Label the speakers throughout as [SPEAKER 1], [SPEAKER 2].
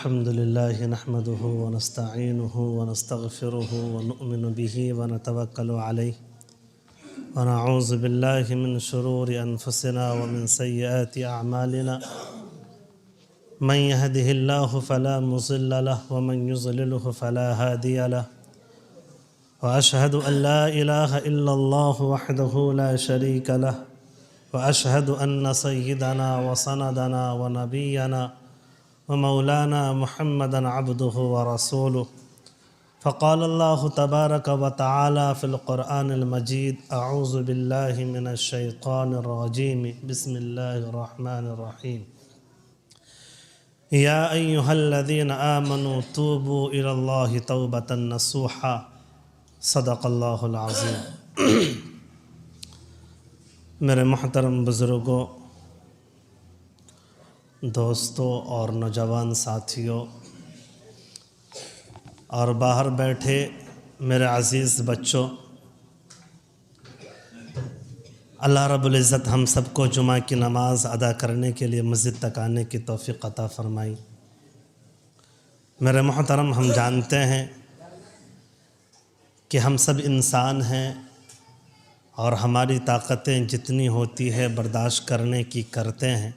[SPEAKER 1] الحمد لله نحمده ونستعينه ونستغفره ونؤمن به ونتوكل عليه ونعوذ بالله من شرور أنفسنا ومن سيئات أعمالنا من يهده الله فلا مضل له ومن يضلله فلا هادي له وأشهد أن لا إله إلا الله وحده لا شريك له وأشهد أن سيدنا وسندنا ونبينا ومولانا محمدا عبده ورسوله فقال الله تبارك وتعالى في القرآن المجيد أعوذ بالله من الشيطان الرجيم بسم الله الرحمن الرحيم يا أيها الذين آمنوا توبوا إلى الله توبة نصوحا صدق اللہ العظیم۔ میرے محترم بزرگوں، دوستوں اور نوجوان ساتھیوں اور باہر بیٹھے میرے عزیز بچوں، اللہ رب العزت ہم سب کو جمعہ کی نماز ادا کرنے کے لیے مسجد تک آنے کی توفیق عطا فرمائی۔ میرے محترم، ہم جانتے ہیں کہ ہم سب انسان ہیں اور ہماری طاقتیں جتنی ہوتی ہے برداشت کرنے کی کرتے ہیں۔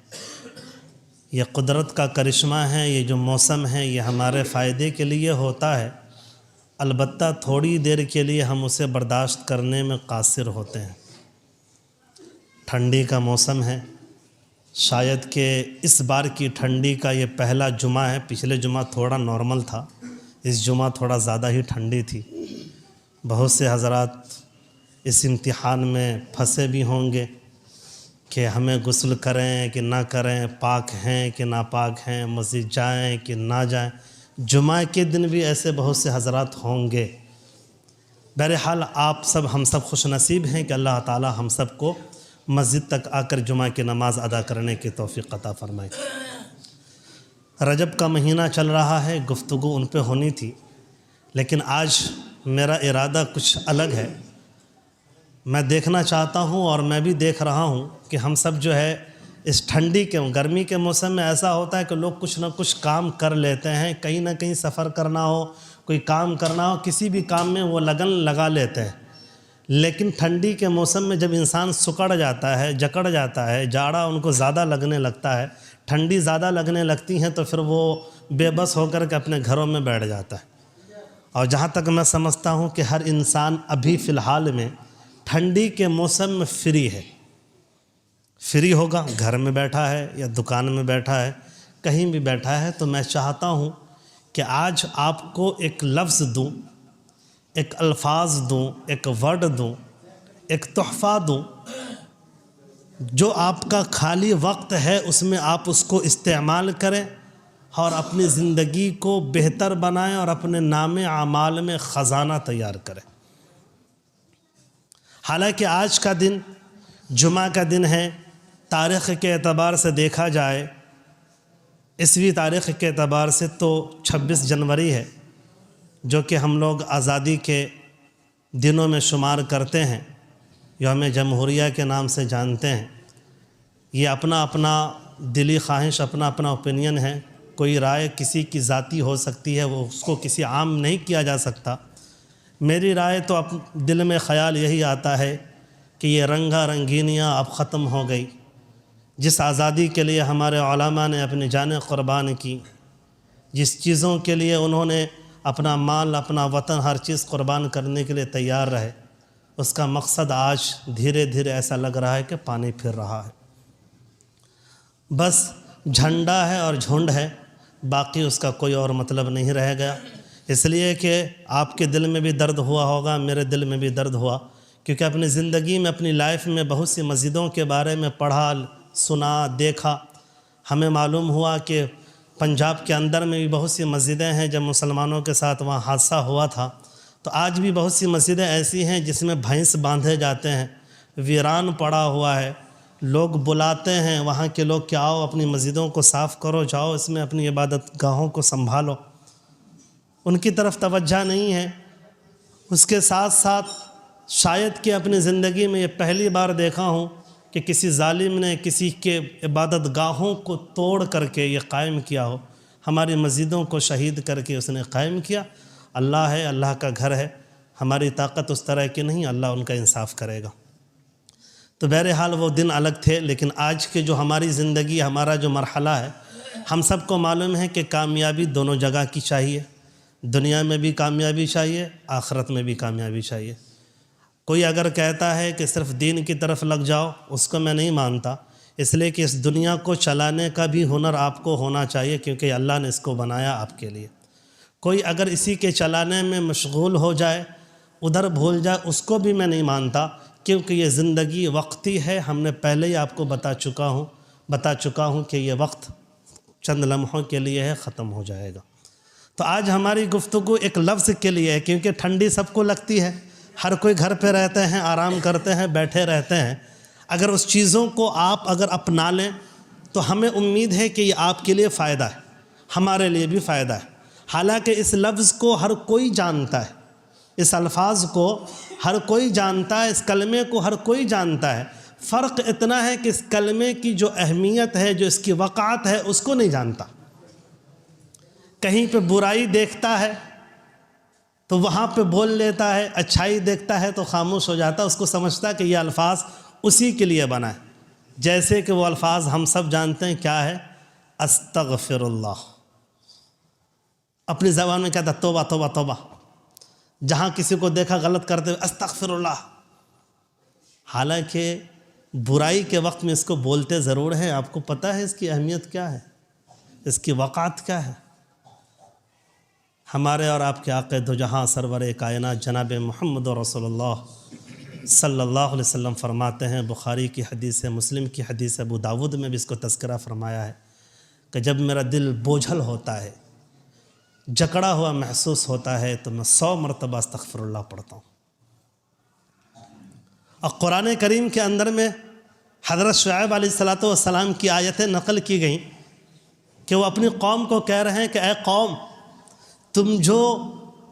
[SPEAKER 1] یہ قدرت کا کرشمہ ہے، یہ جو موسم ہے یہ ہمارے فائدے کے لیے ہوتا ہے، البتہ تھوڑی دیر کے لیے ہم اسے برداشت کرنے میں قاصر ہوتے ہیں۔ ٹھنڈی کا موسم ہے، شاید کہ اس بار کی ٹھنڈی کا یہ پہلا جمعہ ہے، پچھلے جمعہ تھوڑا نارمل تھا، اس جمعہ تھوڑا زیادہ ہی ٹھنڈی تھی۔ بہت سے حضرات اس امتحان میں پھنسے بھی ہوں گے کہ ہمیں غسل کریں کہ نہ کریں، پاک ہیں کہ ناپاک ہیں، مسجد جائیں کہ نہ جائیں۔ جمعہ کے دن بھی ایسے بہت سے حضرات ہوں گے۔ بہرحال آپ سب ہم سب خوش نصیب ہیں کہ اللہ تعالی ہم سب کو مسجد تک آ کر جمعہ کی نماز ادا کرنے کی توفیق عطا فرمائے۔ رجب کا مہینہ چل رہا ہے، گفتگو ان پہ ہونی تھی، لیکن آج میرا ارادہ کچھ الگ ہے۔ میں دیکھنا چاہتا ہوں اور میں بھی دیکھ رہا ہوں کہ ہم سب جو ہے اس ٹھنڈی کے گرمی کے موسم میں ایسا ہوتا ہے کہ لوگ کچھ نہ کچھ کام کر لیتے ہیں، کہیں نہ کہیں سفر کرنا ہو، کوئی کام کرنا ہو، کسی بھی کام میں وہ لگن لگا لیتے ہیں۔ لیکن ٹھنڈی کے موسم میں جب انسان سکڑ جاتا ہے، جکڑ جاتا ہے، جاڑا ان کو زیادہ لگنے لگتا ہے، ٹھنڈی زیادہ لگنے لگتی ہیں، تو پھر وہ بے بس ہو کر کے اپنے گھروں میں بیٹھ جاتا ہے۔ اور جہاں تک میں سمجھتا ہوں کہ ہر انسان ابھی فی الحال میں ٹھنڈی کے موسم میں فری ہوگا، گھر میں بیٹھا ہے یا دکان میں بیٹھا ہے، کہیں بھی بیٹھا ہے، تو میں چاہتا ہوں کہ آج آپ کو ایک لفظ دوں، ایک الفاظ دوں، ایک ورڈ دوں، ایک تحفہ دوں، جو آپ کا خالی وقت ہے اس میں آپ اس کو استعمال کریں اور اپنی زندگی کو بہتر بنائیں اور اپنے نام اعمال میں خزانہ تیار کریں۔ حالانکہ آج کا دن جمعہ کا دن ہے، تاریخ کے اعتبار سے دیکھا جائے، عیسوی تاریخ کے اعتبار سے تو 26 جنوری ہے، جو کہ ہم لوگ آزادی کے دنوں میں شمار کرتے ہیں، یوم جمہوریہ کے نام سے جانتے ہیں۔ یہ اپنا اپنا دلی خواہش، اپنا اپنا اوپینین ہے، کوئی رائے کسی کی ذاتی ہو سکتی ہے، وہ اس کو کسی عام نہیں کیا جا سکتا۔ میری رائے تو دل میں خیال یہی آتا ہے کہ یہ رنگا رنگینیاں اب ختم ہو گئی۔ جس آزادی کے لیے ہمارے علماء نے اپنی جانیں قربان کی، جس چیزوں کے لیے انہوں نے اپنا مال، اپنا وطن، ہر چیز قربان کرنے کے لیے تیار رہے، اس کا مقصد آج دھیرے دھیرے ایسا لگ رہا ہے کہ پانی پھر رہا ہے۔ بس جھنڈا ہے اور جھنڈ ہے، باقی اس کا کوئی اور مطلب نہیں رہ گیا۔ اس لیے کہ آپ کے دل میں بھی درد ہوا ہوگا، میرے دل میں بھی درد ہوا، کیونکہ اپنی زندگی میں، اپنی لائف میں بہت سی مسجدوں کے بارے میں پڑھا، سنا، دیکھا۔ ہمیں معلوم ہوا کہ پنجاب کے اندر میں بھی بہت سی مسجدیں ہیں، جب مسلمانوں کے ساتھ وہاں حادثہ ہوا تھا، تو آج بھی بہت سی مسجدیں ایسی ہیں جس میں بھینس باندھے جاتے ہیں، ویران پڑا ہوا ہے۔ لوگ بلاتے ہیں وہاں کے لوگ کہ آؤ اپنی مسجدوں کو صاف کرو، جاؤ اس میں اپنی عبادت گاہوں کو سنبھالو، ان کی طرف توجہ نہیں ہے۔ اس کے ساتھ ساتھ شاید کہ اپنی زندگی میں یہ پہلی بار دیکھا ہوں کہ کسی ظالم نے کسی کے عبادت گاہوں کو توڑ کر کے یہ قائم کیا ہو۔ ہماری مسجدوں کو شہید کر کے اس نے قائم کیا۔ اللہ ہے، اللہ کا گھر ہے، ہماری طاقت اس طرح کی نہیں، اللہ ان کا انصاف کرے گا۔ تو بہرحال وہ دن الگ تھے، لیکن آج کے جو ہماری زندگی، ہمارا جو مرحلہ ہے، ہم سب کو معلوم ہے کہ کامیابی دونوں جگہ کی چاہیے، دنیا میں بھی کامیابی چاہیے، آخرت میں بھی کامیابی چاہیے۔ کوئی اگر کہتا ہے کہ صرف دین کی طرف لگ جاؤ، اس کو میں نہیں مانتا، اس لیے کہ اس دنیا کو چلانے کا بھی ہنر آپ کو ہونا چاہیے، کیونکہ اللہ نے اس کو بنایا آپ کے لیے۔ کوئی اگر اسی کے چلانے میں مشغول ہو جائے، ادھر بھول جائے، اس کو بھی میں نہیں مانتا، کیونکہ یہ زندگی وقتی ہے۔ ہم نے پہلے ہی آپ کو بتا چکا ہوں کہ یہ وقت چند لمحوں کے لیے ہے، ختم ہو جائے گا۔ تو آج ہماری گفتگو ایک لفظ کے لیے ہے، کیونکہ ٹھنڈی سب کو لگتی ہے، ہر کوئی گھر پہ رہتے ہیں، آرام کرتے ہیں، بیٹھے رہتے ہیں۔ اگر اس چیزوں کو آپ اگر اپنا لیں تو ہمیں امید ہے کہ یہ آپ کے لیے فائدہ ہے، ہمارے لیے بھی فائدہ ہے۔ حالانکہ اس لفظ کو ہر کوئی جانتا ہے، اس الفاظ کو ہر کوئی جانتا ہے، اس کلمے کو ہر کوئی جانتا ہے۔ فرق اتنا ہے کہ اس کلمے کی جو اہمیت ہے، جو اس کی وقعت ہے، اس کو نہیں جانتا۔ کہیں پہ برائی دیکھتا ہے تو وہاں پہ بول لیتا ہے، اچھائی دیکھتا ہے تو خاموش ہو جاتا ہے، اس کو سمجھتا ہے کہ یہ الفاظ اسی کے لیے بنا ہے۔ جیسے کہ وہ الفاظ ہم سب جانتے ہیں کیا ہے، استغفر اللہ۔ اپنی زبان میں کہتا ہے توبہ توبہ توبہ، جہاں کسی کو دیکھا غلط کرتے ہوئے استغفر اللہ۔ حالانکہ برائی کے وقت میں اس کو بولتے ضرور ہیں، آپ کو پتہ ہے اس کی اہمیت کیا ہے، اس کی وقعت کیا ہے۔ ہمارے اور آپ کے آقا دو جہاں سرور کائنات جناب محمد رسول اللہ صلی اللہ علیہ وسلم فرماتے ہیں، بخاری کی حدیث ہے، مسلم کی حدیث ہے، ابو داود میں بھی اس کو تذکرہ فرمایا ہے کہ جب میرا دل بوجھل ہوتا ہے، جکڑا ہوا محسوس ہوتا ہے، تو میں 100 مرتبہ استغفر اللہ پڑھتا ہوں۔ اور قرآن کریم کے اندر میں حضرت شعیب علیہ السلام کی آیتیں نقل کی گئیں کہ وہ اپنی قوم کو کہہ رہے ہیں کہ اے قوم، تم جو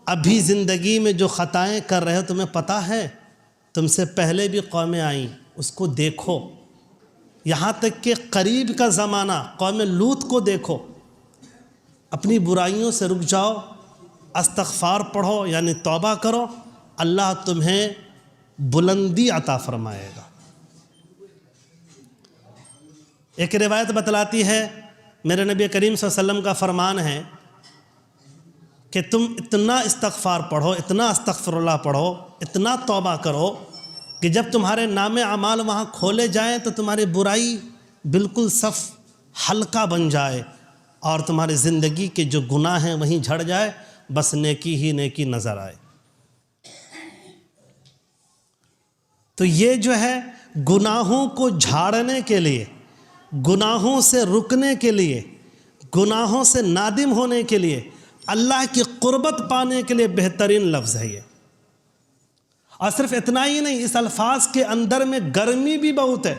[SPEAKER 1] ابھی زندگی میں جو خطائیں کر رہے ہو، تمہیں پتہ ہے تم سے پہلے بھی قومیں آئیں، اس کو دیکھو۔ یہاں تک کہ قریب کا زمانہ قوم لوط کو دیکھو۔ اپنی برائیوں سے رک جاؤ، استغفار پڑھو، یعنی توبہ کرو، اللہ تمہیں بلندی عطا فرمائے گا۔ ایک روایت بتلاتی ہے، میرے نبی کریم صلی اللہ علیہ وسلم کا فرمان ہے کہ تم اتنا استغفار پڑھو، اتنا استغفر اللہ پڑھو، اتنا توبہ کرو کہ جب تمہارے نام اعمال وہاں کھولے جائیں تو تمہاری برائی بالکل صف ہلکا بن جائے، اور تمہاری زندگی کے جو گناہ ہیں وہیں جھڑ جائے، بس نیکی ہی نیکی نظر آئے۔ تو یہ جو ہے گناہوں کو جھاڑنے کے لیے، گناہوں سے رکنے کے لیے، گناہوں سے نادم ہونے کے لیے، اللہ کی قربت پانے کے لیے بہترین لفظ ہے یہ۔ اور صرف اتنا ہی نہیں، اس الفاظ کے اندر میں گرمی بھی بہت ہے،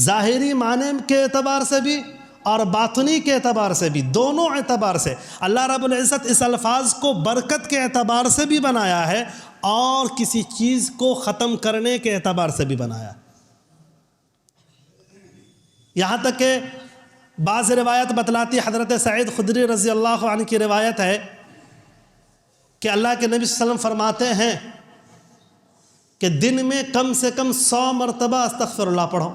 [SPEAKER 1] ظاہری معنی کے اعتبار سے بھی اور باطنی کے اعتبار سے بھی، دونوں اعتبار سے۔ اللہ رب العزت اس الفاظ کو برکت کے اعتبار سے بھی بنایا ہے اور کسی چیز کو ختم کرنے کے اعتبار سے بھی بنایا۔ یہاں تک کہ بعض روایت بتلاتی، حضرت سعید خدری رضی اللہ عنہ کی روایت ہے کہ اللہ کے نبی صلی اللہ علیہ وسلم فرماتے ہیں کہ دن میں کم سے کم 100 مرتبہ استغفر اللہ پڑھو۔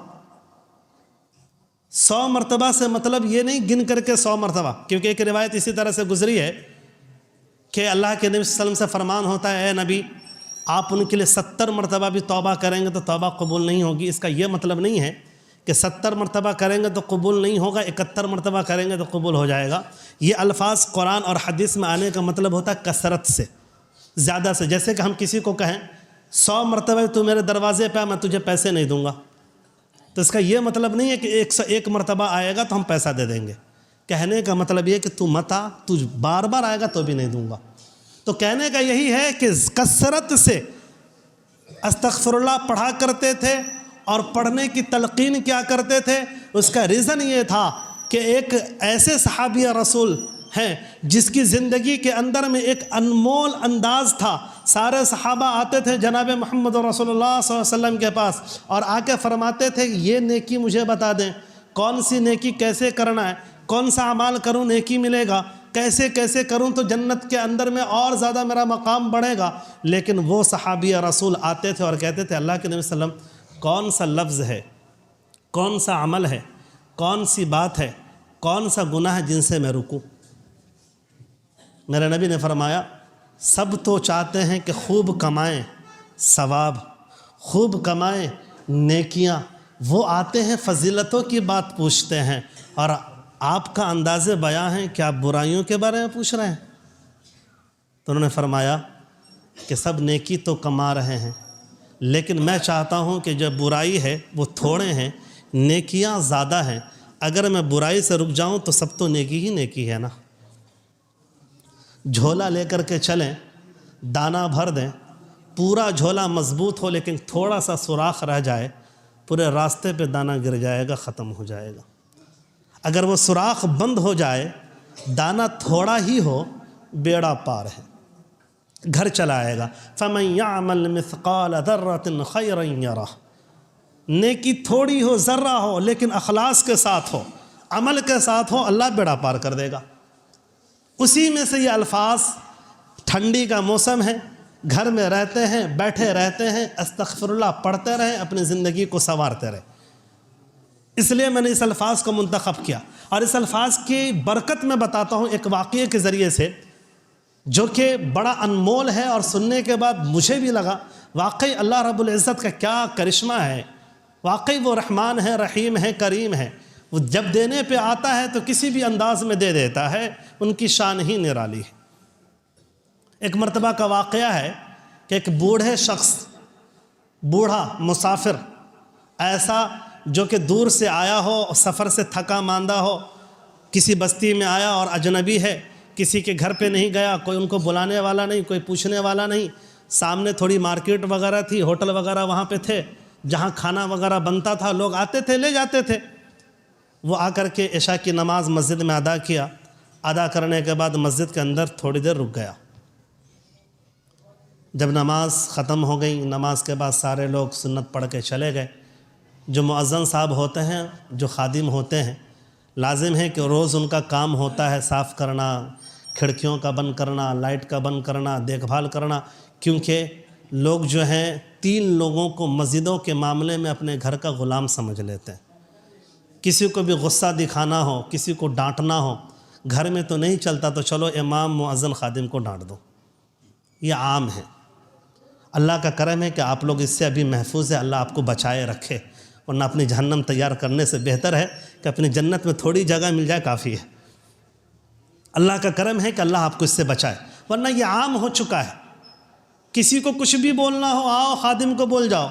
[SPEAKER 1] 100 مرتبہ سے مطلب یہ نہیں گن کر کے 100 مرتبہ، کیونکہ ایک روایت اسی طرح سے گزری ہے کہ اللہ کے نبی صلی اللہ علیہ وسلم سے فرمان ہوتا ہے، اے نبی، آپ ان کے لیے 70 مرتبہ بھی توبہ کریں گے تو توبہ قبول نہیں ہوگی۔ اس کا یہ مطلب نہیں ہے کہ 70 مرتبہ کریں گے تو قبول نہیں ہوگا، 71 مرتبہ کریں گے تو قبول ہو جائے گا۔ یہ الفاظ قرآن اور حدیث میں آنے کا مطلب ہوتا ہے کثرت سے، زیادہ سے۔ جیسے کہ ہم کسی کو کہیں 100 مرتبہ تو میرے دروازے پہ میں تجھے پیسے نہیں دوں گا، تو اس کا یہ مطلب نہیں ہے کہ 101 مرتبہ آئے گا تو ہم پیسہ دے دیں گے۔ کہنے کا مطلب یہ کہ تو مت آ، تو بار بار آئے گا تو بھی نہیں دوں گا۔ تو کہنے کا یہی ہے کہ کثرت سے استغفر اللہ پڑھا کرتے تھے اور پڑھنے کی تلقین کیا کرتے تھے۔ اس کا ریزن یہ تھا کہ ایک ایسے صحابی رسول ہیں جس کی زندگی کے اندر میں ایک انمول انداز تھا۔ سارے صحابہ آتے تھے جناب محمد رسول اللہ صلی اللہ علیہ وسلم کے پاس اور آ کے فرماتے تھے، یہ نیکی مجھے بتا دیں، کون سی نیکی کیسے کرنا ہے۔ کون سا اعمال کروں نیکی ملے گا، کیسے کیسے کروں تو جنت کے اندر میں اور زیادہ میرا مقام بڑھے گا۔ لیکن وہ صحابی رسول آتے تھے اور کہتے تھے اللہ کے نبی صلی اللہ علیہ وسلم کون سا لفظ ہے، کون سا عمل ہے، کون سی بات ہے، کون سا گناہ ہے جن سے میں رکوں؟ میرے نبی نے فرمایا سب تو چاہتے ہیں کہ خوب کمائیں ثواب، خوب کمائیں نیکیاں، وہ آتے ہیں فضیلتوں کی بات پوچھتے ہیں، اور آپ کا انداز بیاں ہے کہ آپ برائیوں کے بارے میں پوچھ رہے ہیں۔ تو انہوں نے فرمایا کہ سب نیکی تو کما رہے ہیں، لیکن میں چاہتا ہوں کہ جو برائی ہے وہ تھوڑے ہیں، نیکیاں زیادہ ہیں، اگر میں برائی سے رک جاؤں تو سب تو نیکی ہی نیکی ہے نا۔ جھولا لے کر کے چلیں، دانہ بھر دیں، پورا جھولا مضبوط ہو لیکن تھوڑا سا سوراخ رہ جائے، پورے راستے پہ دانہ گر جائے گا، ختم ہو جائے گا۔ اگر وہ سوراخ بند ہو جائے، دانہ تھوڑا ہی ہو، بیڑا پار ہے، گھر چلا آئے گا۔ فَمَن يَعْمَلْ مِثْقَالَ ذَرَّةٍ خَيْرًا يَرَهُ، نیکی تھوڑی ہو، ذرہ ہو، لیکن اخلاص کے ساتھ ہو، عمل کے ساتھ ہو، اللہ بیڑا پار کر دے گا۔ اسی میں سے یہ الفاظ، ٹھنڈی کا موسم ہے، گھر میں رہتے ہیں، بیٹھے رہتے ہیں، استغفر اللہ پڑھتے رہیں، اپنی زندگی کو سنوارتے رہیں۔ اس لیے میں نے اس الفاظ کو منتخب کیا، اور اس الفاظ کی برکت میں بتاتا ہوں ایک واقعے کے ذریعے سے جو کہ بڑا انمول ہے، اور سننے کے بعد مجھے بھی لگا واقعی اللہ رب العزت کا کیا کرشمہ ہے، واقعی وہ رحمان ہے، رحیم ہے، کریم ہے، وہ جب دینے پہ آتا ہے تو کسی بھی انداز میں دے دیتا ہے، ان کی شان ہی نرالی ہے۔ ایک مرتبہ کا واقعہ ہے کہ ایک بوڑھے شخص، بوڑھا مسافر ایسا جو کہ دور سے آیا ہو، سفر سے تھکا ماندہ ہو، کسی بستی میں آیا اور اجنبی ہے، کسی کے گھر پہ نہیں گیا، کوئی ان کو بلانے والا نہیں، کوئی پوچھنے والا نہیں، سامنے تھوڑی مارکیٹ وغیرہ تھی، ہوٹل وغیرہ وہاں پہ تھے، جہاں کھانا وغیرہ بنتا تھا، لوگ آتے تھے لے جاتے تھے۔ وہ آ کر کے عشاء کی نماز مسجد میں ادا کیا، ادا کرنے کے بعد مسجد کے اندر تھوڑی دیر رک گیا۔ جب نماز ختم ہو گئی، نماز کے بعد سارے لوگ سنت پڑھ کے چلے گئے۔ جو مؤذن صاحب ہوتے ہیں، جو خادم ہوتے ہیں، لازم ہے کہ روز ان کا کام ہوتا ہے صاف کرنا، کھڑکیوں کا بند کرنا، لائٹ کا بند کرنا، دیکھ بھال کرنا، کیونکہ لوگ جو ہیں 3 لوگوں کو مسجدوں کے معاملے میں اپنے گھر کا غلام سمجھ لیتے ہیں۔ کسی کو بھی غصہ دکھانا ہو، کسی کو ڈانٹنا ہو، گھر میں تو نہیں چلتا، تو چلو امام مؤذن خادم کو ڈانٹ دو، یہ عام ہے۔ اللہ کا کرم ہے کہ آپ لوگ اس سے ابھی محفوظ ہے، اللہ آپ کو بچائے رکھے، ورنہ اپنی جہنم تیار کرنے سے بہتر ہے کہ اپنی جنت میں تھوڑی جگہ مل جائے، کافی ہے۔ اللہ کا کرم ہے کہ اللہ آپ کو اس سے بچائے، ورنہ یہ عام ہو چکا ہے۔ کسی کو کچھ بھی بولنا ہو، آؤ خادم کو بول جاؤ،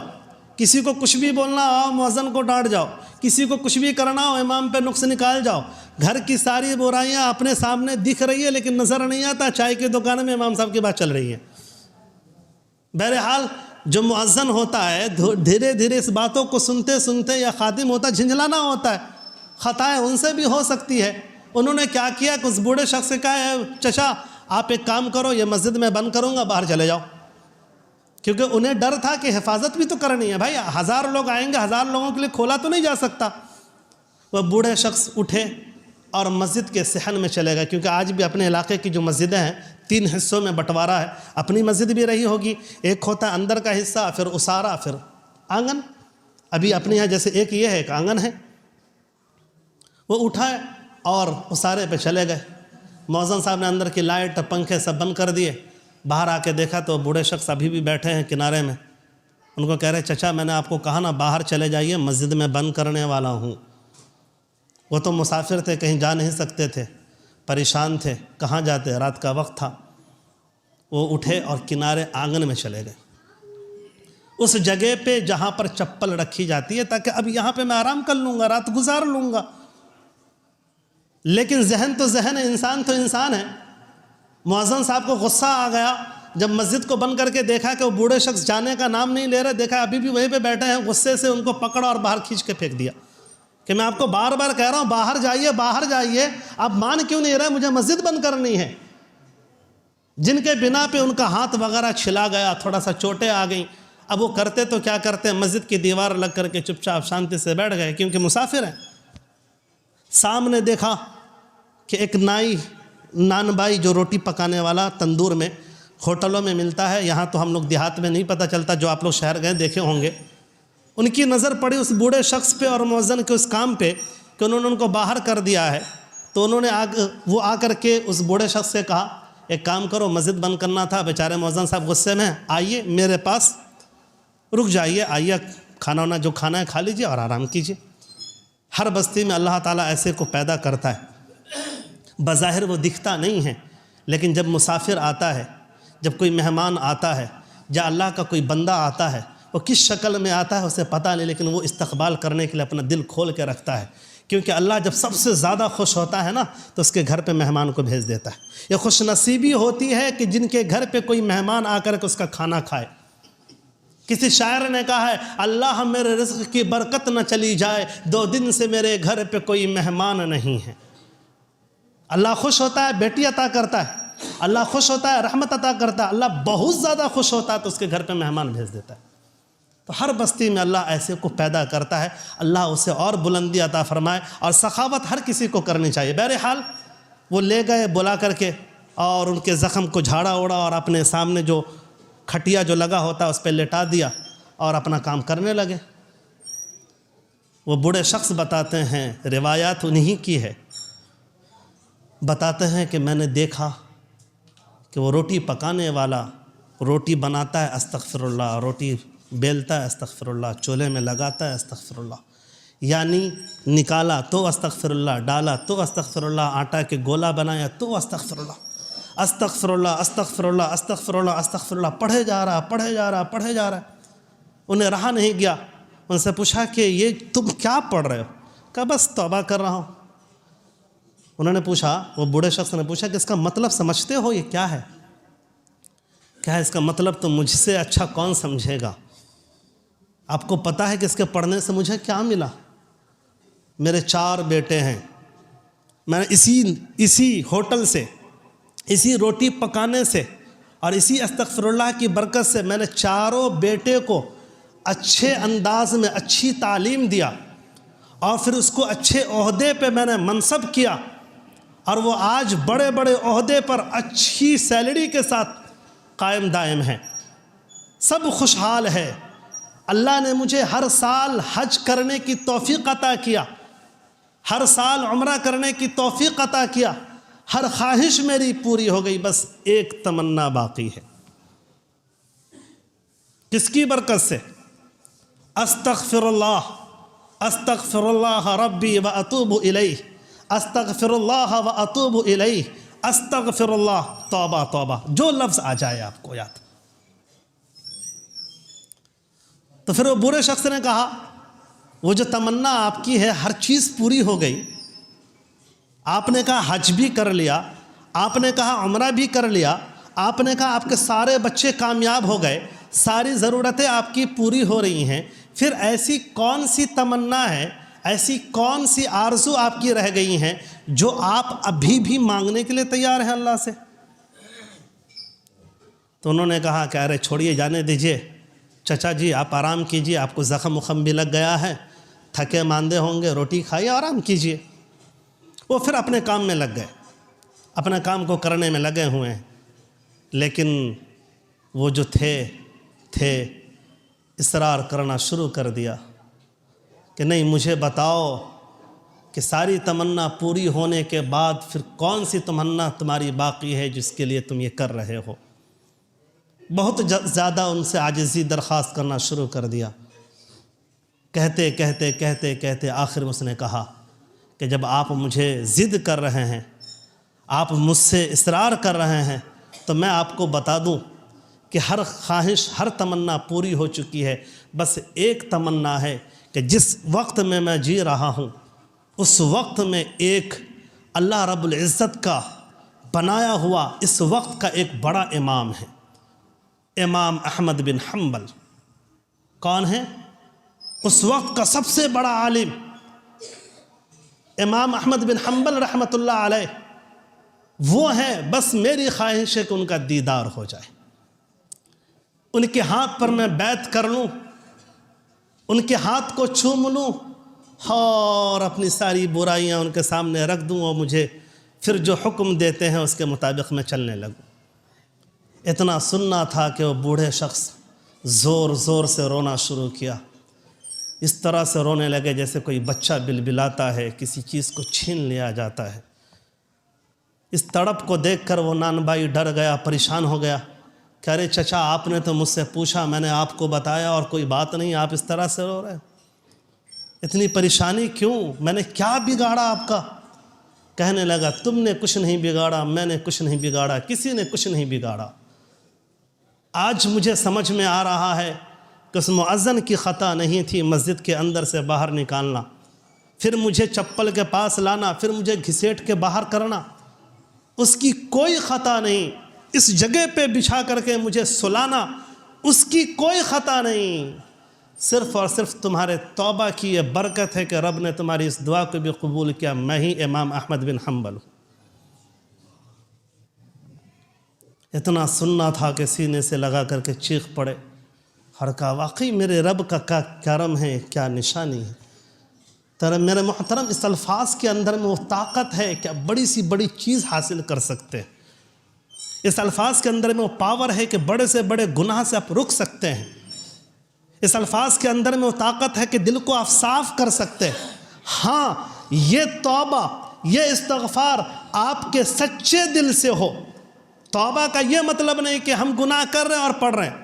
[SPEAKER 1] کسی کو کچھ بھی بولنا ہو، آؤ مؤذن کو ڈانٹ جاؤ، کسی کو کچھ بھی کرنا ہو، امام پہ نقص نکال جاؤ۔ گھر کی ساری برائیاں اپنے سامنے دکھ رہی ہے لیکن نظر نہیں آتا، چائے کی دکان میں امام صاحب کی بات چل رہی ہے۔ بہرحال جو مؤذن ہوتا ہے، دھیرے دھیرے اس باتوں کو سنتے سنتے، یا خادم ہوتا ہے، جھنجھلانا ہوتا ہے، خطائیں ان سے بھی ہو سکتی ہے۔ انہوں نے کیا کیا کہ اس بوڑھے شخص سے کہا ہے چچا آپ ایک کام کرو، یہ مسجد میں بند کروں گا، باہر چلے جاؤ، کیونکہ انہیں ڈر تھا کہ حفاظت بھی تو کرنی ہے، بھائی 1000 لوگ آئیں گے، 1000 لوگوں کے لیے کھولا تو نہیں جا سکتا۔ وہ بوڑھے شخص اٹھے اور مسجد کے صحن میں چلے گئے، کیونکہ آج بھی اپنے علاقے کی جو مسجدیں ہیں 3 حصوں میں بٹوارا ہے، اپنی مسجد بھی رہی ہوگی، ایک ہوتا ہے اندر کا حصہ، پھر اسارہ، پھر آنگن۔ ابھی اپنے یہاں جیسے ایک یہ ہے، ایک آنگن ہے۔ وہ اٹھائے اور اسارے پہ چلے گئے۔ مؤذن صاحب نے اندر کی لائٹ پنکھے سب بند کر دیے، باہر آ کے دیکھا تو بوڑھے شخص ابھی بھی بیٹھے ہیں کنارے میں۔ ان کو کہہ رہے چچا میں نے آپ کو کہا نا باہر چلے جائیے، مسجد میں بند کرنے والا ہوں۔ وہ تو مسافر تھے، کہیں جا نہیں سکتے تھے، پریشان تھے، کہاں جاتے، رات کا وقت تھا۔ وہ اٹھے اور کنارے آنگن میں چلے گئے، اس جگہ پہ جہاں پر چپل رکھی جاتی ہے، تاکہ اب یہاں پہ میں آرام کر لوں گا، رات گزار لوں گا۔ لیکن ذہن تو ذہن ہے، انسان تو انسان ہے۔ مؤذن صاحب کو غصہ آ گیا جب مسجد کو بند کر کے دیکھا کہ وہ بوڑھے شخص جانے کا نام نہیں لے رہے، دیکھا ابھی بھی وہیں پہ بیٹھے ہیں، غصے سے ان کو پکڑا اور باہر کھینچ کے پھینک دیا کہ میں آپ کو بار بار کہہ رہا ہوں باہر جائیے، باہر جائیے، آپ مان کیوں نہیں رہے، مجھے مسجد بند کرنی ہے۔ جن کے بنا پہ ان کا ہاتھ وغیرہ چھلا گیا، تھوڑا سا چوٹیں آ گئیں۔ اب وہ کرتے تو کیا کرتے، مسجد کی دیوار لگ کر کے چپ چاپ شانتی سے بیٹھ گئے، کیونکہ مسافر ہیں۔ سامنے دیکھا کہ ایک نان بائی جو روٹی پکانے والا تندور میں ہوٹلوں میں ملتا ہے، یہاں تو ہم لوگ دیہات میں نہیں پتہ چلتا، جو آپ لوگ شہر گئے دیکھے ہوں گے، ان کی نظر پڑی اس بوڑھے شخص پہ اور مؤذن کے اس کام پہ کہ انہوں نے ان کو باہر کر دیا ہے، تو انہوں نے وہ آ کر کے اس بوڑھے شخص سے کہا ایک کام کرو، مسجد بند کرنا تھا، بیچارے مؤذن صاحب غصے میں، آئیے میرے پاس رک جائیے، آئیے کھانا وانا جو کھانا ہے کھا لیجیے اور آرام کیجیے۔ ہر بستی میں اللہ تعالیٰ ایسے کو پیدا کرتا ہے، بظاہر وہ دکھتا نہیں ہے، لیکن جب مسافر آتا ہے، جب کوئی مہمان آتا ہے یا اللہ کا کوئی بندہ آتا ہے، وہ کس شکل میں آتا ہے اسے پتہ نہیں، لیکن وہ استقبال کرنے کے لیے اپنا دل کھول کے رکھتا ہے، کیونکہ اللہ جب سب سے زیادہ خوش ہوتا ہے نا تو اس کے گھر پہ مہمان کو بھیج دیتا ہے۔ یہ خوش نصیبی ہوتی ہے کہ جن کے گھر پہ کوئی مہمان آ کر کے اس کا کھانا کھائے۔ کسی شاعر نے کہا ہے اللہ میرے رزق کی برکت نہ چلی جائے، 2 دن سے میرے گھر پہ کوئی مہمان نہیں ہے۔ اللہ خوش ہوتا ہے بیٹی عطا کرتا ہے، اللہ خوش ہوتا ہے رحمت عطا کرتا ہے، اللہ بہت زیادہ خوش ہوتا ہے تو اس کے گھر پہ مہمان بھیج دیتا ہے۔ تو ہر بستی میں اللہ ایسے کو پیدا کرتا ہے، اللہ اسے اور بلندی عطا فرمائے، اور سخاوت ہر کسی کو کرنی چاہیے۔ بہرحال وہ لے گئے بلا کر کے اور ان کے زخم کو جھاڑا اوڑا اور اپنے سامنے جو کھٹیا جو لگا ہوتا ہے اس پہ لٹا دیا اور اپنا کام کرنے لگے۔ وہ بوڑھے شخص بتاتے ہیں، روایات انہی کی ہے، بتاتے ہیں کہ میں نے دیکھا کہ وہ روٹی پکانے والا روٹی بناتا ہے استغفر اللہ، روٹی بیلتا ہے استغفر اللہ، چولہے میں لگاتا ہے استغفر اللہ، یعنی نکالا تو استغفر اللہ، ڈالا تو استغفر اللہ، آٹا کے گولا بنایا تو استغفر اللہ، استغفر اللہ استغفر اللہ استغفر اللہ استغفر اللہ، پڑھے جا رہا۔ انہیں رہا نہیں گیا، ان سے پوچھا کہ یہ تم کیا پڑھ رہے ہو؟ کہا بس توبہ کر رہا ہوں۔ انہوں نے پوچھا، وہ بوڑھے شخص نے پوچھا کہ اس کا مطلب سمجھتے ہو یہ کیا ہے؟ کیا ہے اس کا مطلب؟ تو مجھ سے اچھا کون سمجھے گا؟ آپ کو پتہ ہے کہ اس کے پڑھنے سے مجھے کیا ملا؟ میرے 4 بیٹے ہیں، میں نے اسی ہوٹل سے، اسی روٹی پکانے سے اور اسی استغفر اللہ کی برکت سے میں نے 4 بیٹے کو اچھے انداز میں اچھی تعلیم دیا، اور پھر اس کو اچھے عہدے پہ میں نے منصب کیا، اور وہ آج بڑے بڑے عہدے پر اچھی سیلری کے ساتھ قائم دائم ہیں، سب خوشحال ہے۔ اللہ نے مجھے ہر سال حج کرنے کی توفیق عطا کیا، ہر سال عمرہ کرنے کی توفیق عطا کیا، ہر خواہش میری پوری ہو گئی، بس ایک تمنا باقی ہے۔ کس کی برکت سے؟ استغفر اللہ ربی واتوب الیہ، استغفر اللہ واتوب الیہ، استغفر اللہ، توبہ توبہ، جو لفظ آ جائے آپ کو یاد۔ تو پھر وہ بوڑھے شخص نے کہا وہ جو تمنا آپ کی ہے ہر چیز پوری ہو گئی، آپ نے کہا حج بھی کر لیا، آپ نے کہا عمرہ بھی کر لیا، آپ نے کہا آپ کے سارے بچے کامیاب ہو گئے، ساری ضرورتیں آپ کی پوری ہو رہی ہیں، پھر ایسی کون سی تمنا ہے، ایسی کون سی آرزو آپ کی رہ گئی ہیں جو آپ ابھی بھی مانگنے کے لیے تیار ہیں اللہ سے؟ تو انہوں نے کہا کہ ارے چھوڑیے، جانے دیجئے چچا جی، آپ آرام کیجئے، آپ کو زخم وخم بھی لگ گیا ہے، تھکے ماندے ہوں گے، روٹی کھائیے آرام کیجئے۔ وہ پھر اپنے کام میں لگ گئے، اپنے کام کو کرنے میں لگے ہوئے ہیں، لیکن وہ جو تھے اصرار کرنا شروع کر دیا کہ نہیں، مجھے بتاؤ کہ ساری تمنا پوری ہونے کے بعد پھر کون سی تمنا تمہاری باقی ہے جس کے لیے تم یہ کر رہے ہو؟ بہت زیادہ ان سے عاجزی درخواست کرنا شروع کر دیا۔ کہتے آخر میں اس نے کہا کہ جب آپ مجھے ضد کر رہے ہیں، آپ مجھ سے اصرار کر رہے ہیں، تو میں آپ کو بتا دوں کہ ہر خواہش، ہر تمنا پوری ہو چکی ہے، بس ایک تمنا ہے کہ جس وقت میں جی رہا ہوں اس وقت میں ایک اللہ رب العزت کا بنایا ہوا اس وقت کا ایک بڑا امام ہے، امام احمد بن حنبل۔ کون ہے؟ اس وقت کا سب سے بڑا عالم امام احمد بن حنبل رحمۃ اللہ علیہ، وہ ہیں، بس میری خواہش ہے کہ ان کا دیدار ہو جائے، ان کے ہاتھ پر میں بیعت کر لوں، ان کے ہاتھ کو چوم لوں اور اپنی ساری برائیاں ان کے سامنے رکھ دوں، اور مجھے پھر جو حکم دیتے ہیں اس کے مطابق میں چلنے لگوں۔ اتنا سننا تھا کہ وہ بوڑھے شخص زور زور سے رونا شروع کیا، اس طرح سے رونے لگے جیسے کوئی بچہ بلبلاتا ہے، کسی چیز کو چھین لیا جاتا ہے۔ اس تڑپ کو دیکھ کر وہ نان بھائی ڈر گیا، پریشان ہو گیا کہ ارے چچا آپ نے تو مجھ سے پوچھا، میں نے آپ کو بتایا اور کوئی بات نہیں، آپ اس طرح سے رو رہے ہیں، اتنی پریشانی کیوں؟ میں نے کیا بگاڑا آپ کا؟ کہنے لگا تم نے کچھ نہیں بگاڑا، میں نے کچھ نہیں بگاڑا، کسی نے کچھ نہیں بگاڑا۔ آج مجھے سمجھ میں آ رہا ہے کہ اس مؤذن کی خطا نہیں تھی مسجد کے اندر سے باہر نکالنا، پھر مجھے چپل کے پاس لانا، پھر مجھے گھسیٹ کے باہر کرنا، اس کی کوئی خطا نہیں۔ اس جگہ پہ بچھا کر کے مجھے سلانا، اس کی کوئی خطا نہیں۔ صرف اور صرف تمہارے توبہ کی یہ برکت ہے کہ رب نے تمہاری اس دعا کو بھی قبول کیا۔ میں ہی امام احمد بن حنبل ہوں۔ اتنا سننا تھا کہ سینے سے لگا کر کے چیخ پڑے اور کہا واقعی میرے رب کا کیا کرم ہے، کیا نشانی ہے۔ ترى میرے محترم، اس الفاظ کے اندر میں وہ طاقت ہے کہ بڑی سی بڑی چیز حاصل کر سکتے ہیں۔ اس الفاظ کے اندر میں وہ پاور ہے کہ بڑے سے بڑے گناہ سے آپ رک سکتے ہیں۔ اس الفاظ کے اندر میں وہ طاقت ہے کہ دل کو آپ صاف کر سکتے ہیں۔ ہاں، یہ توبہ، یہ استغفار آپ کے سچے دل سے ہو۔ توبہ کا یہ مطلب نہیں کہ ہم گناہ کر رہے ہیں اور پڑھ رہے ہیں،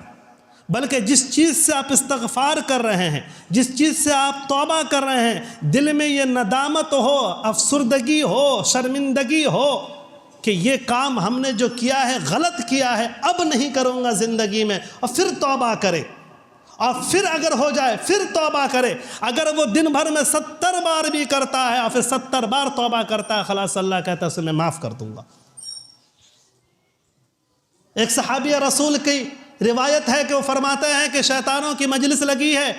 [SPEAKER 1] بلکہ جس چیز سے آپ استغفار کر رہے ہیں، جس چیز سے آپ توبہ کر رہے ہیں، دل میں یہ ندامت ہو، افسردگی ہو، شرمندگی ہو کہ یہ کام ہم نے جو کیا ہے غلط کیا ہے، اب نہیں کروں گا زندگی میں، اور پھر توبہ کرے، اور پھر اگر ہو جائے پھر توبہ کرے۔ اگر وہ دن بھر میں 70 بار بھی کرتا ہے اور پھر 70 بار توبہ کرتا ہے، خلاص اللہ کہتا ہے اسے میں معاف کر دوں گا۔ ایک صحابی رسول کی روایت ہے کہ وہ فرماتے ہیں کہ شیطانوں کی مجلس لگی ہے،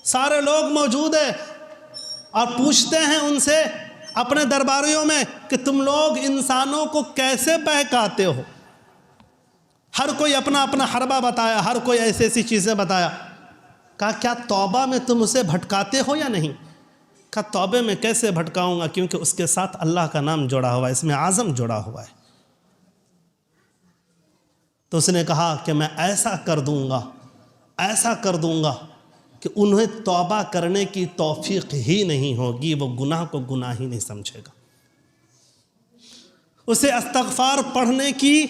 [SPEAKER 1] سارے لوگ موجود ہیں، اور پوچھتے ہیں ان سے اپنے درباریوں میں کہ تم لوگ انسانوں کو کیسے بہکاتے ہو؟ ہر کوئی اپنا اپنا حربہ بتایا، ہر کوئی ایسی ایسی چیزیں بتایا۔ کہا کیا توبہ میں تم اسے بھٹکاتے ہو یا نہیں؟ کہا توبہ میں کیسے بھٹکاؤں گا، کیونکہ اس کے ساتھ اللہ کا نام جڑا ہوا ہے، اس میں اعظم جڑا ہوا ہے۔ تو اس نے کہا کہ میں ایسا کر دوں گا، ایسا کر دوں گا کہ انہیں توبہ کرنے کی توفیق ہی نہیں ہوگی، وہ گناہ کو گناہ ہی نہیں سمجھے گا، اسے استغفار پڑھنے کی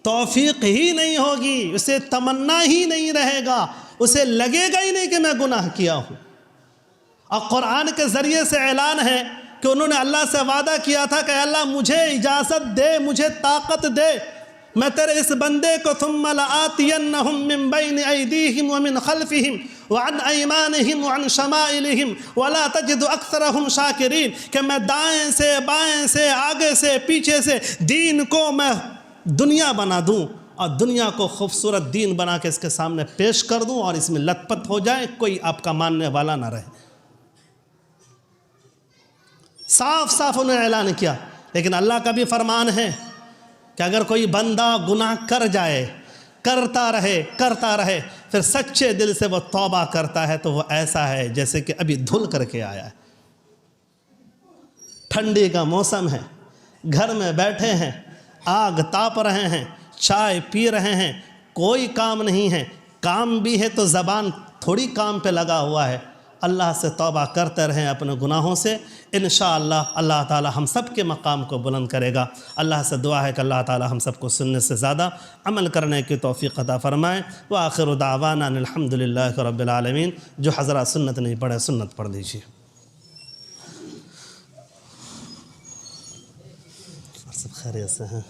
[SPEAKER 1] توفیق ہی نہیں ہوگی، اسے تمنا ہی نہیں رہے گا، اسے لگے گا ہی نہیں کہ میں گناہ کیا ہوں۔ اور قرآن کے ذریعے سے اعلان ہے کہ انہوں نے اللہ سے وعدہ کیا تھا کہ اللہ مجھے اجازت دے، مجھے طاقت دے، میں تیرے اس بندے کو ثم لآتینہم من بین ایدیہم ومن خلفہم وعن ایمانہم وعن شمائلہم ولا تجد اکثرہم شاکرین، کہ میں دائیں سے بائیں سے آگے سے پیچھے سے دین کو میں دنیا بنا دوں، اور دنیا کو خوبصورت دین بنا کے اس کے سامنے پیش کر دوں، اور اس میں لت پت ہو جائے، کوئی آپ کا ماننے والا نہ رہے۔ صاف صاف انہوں نے اعلان کیا۔ لیکن اللہ کا بھی فرمان ہے کہ اگر کوئی بندہ گناہ کر جائے، کرتا رہے، پھر سچے دل سے وہ توبہ کرتا ہے، تو وہ ایسا ہے جیسے کہ ابھی دھل کر کے آیا ہے۔ ٹھنڈی کا موسم ہے، گھر میں بیٹھے ہیں، آگ تاپ رہے ہیں، چائے پی رہے ہیں، کوئی کام نہیں ہے، کام بھی ہے تو زبان تھوڑی کام پہ لگا ہوا ہے۔ اللہ سے توبہ کرتے رہیں اپنے گناہوں سے، انشاءاللہ اللہ تعالی ہم سب کے مقام کو بلند کرے گا۔ اللہ سے دعا ہے کہ اللہ تعالی ہم سب کو سننے سے زیادہ عمل کرنے کی توفیق عطا فرمائے۔ وآخر دعوانا ان الحمدللہ رب العالمین۔ جو حضرات سنت نہیں پڑھے سنت پڑھ لیجیے۔ سب خیریت سے ہیں؟